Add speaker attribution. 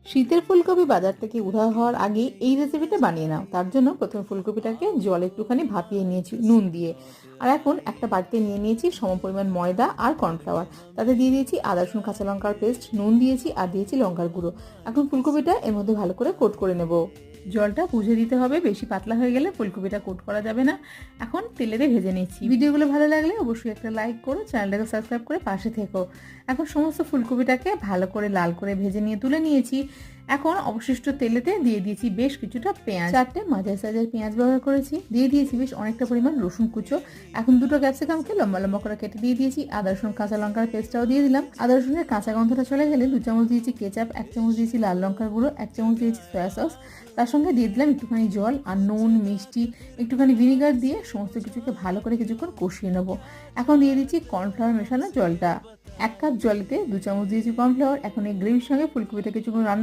Speaker 1: শীতের ফুলকপি বাজার থেকে উধাও হওয়ার আগে এই রেসিপিটা বানিয়ে নাও। তার জন্য প্রথমে ফুলকপিটাকে জলে একটুখানি ভাপিয়ে নিয়েছি নুন দিয়ে। আর এখন একটা বাটিতে নিয়ে নিয়েছি সমপরিমাণ ময়দা আর কর্নফ্লাওয়ার। তাতে দিয়ে দিয়েছি আদা রসুন কাঁচা লঙ্কার পেস্ট, নুন দিয়েছি আর দিয়েছি লঙ্কার গুঁড়ো। এখন ফুলকপিটা এর মধ্যে ভালো করে কোট করে নেব। জলটা বুঝে দিতে হবে, বেশি পাতলা হয়ে গেলে ফুলকপিটা কোট করা যাবে না। এখন তেলেতে ভেজে নিচ্ছি। ভিডিওগুলো ভালো লাগলে অবশ্যই একটা লাইক করো, চ্যানেলটাকে সাবস্ক্রাইব করে পাশে থেকো। এখন সমস্ত ফুলকপিটাকে ভালো করে লাল করে ভেজে নিয়ে তুলে নিয়েছি। এখন অবশিষ্ট তেলেতে দিয়ে দিয়েছি বেশ কিছুটা পেঁয়াজ, 4টে মাঝারি সাইজের পেঁয়াজ ব্যবহার করেছি। দিয়ে দিয়েছি বেশ অনেকটা পরিমাণ রসুন কুচো। এখন 2টো ক্যাপসিকামকে লম্বা লম্বা করে কেটে দিয়ে দিয়েছি। আদা রসুন কাঁচা লঙ্কার পেস্টটাও দিয়ে দিলাম। আদা রসুনের কাঁচা গন্ধটা চলে গেলে 2 চামচ দিয়েছি কেচাপ, 1 চামচ দিয়েছি লাল লঙ্কার গুঁড়ো, 1 চামচ দিয়েছি সয়া সস। তার সঙ্গে দিয়ে দিলাম একটুখানি জল আর নুন, মিষ্টি, একটুখানি ভিনিগার দিয়ে সমস্ত কিছুকে ভালো করে কিছুক্ষণ কষিয়ে নেবো। এখন দিয়ে দিচ্ছি কর্নফ্লাওয়ার মেশানো জলটা। 1 কাপ জলেতে 2 চামচ দিয়েছি কর্নফ্লাওয়ার। এখন এই গ্রেভির সঙ্গে ফুলকপিটা কিছুক্ষণ রান্না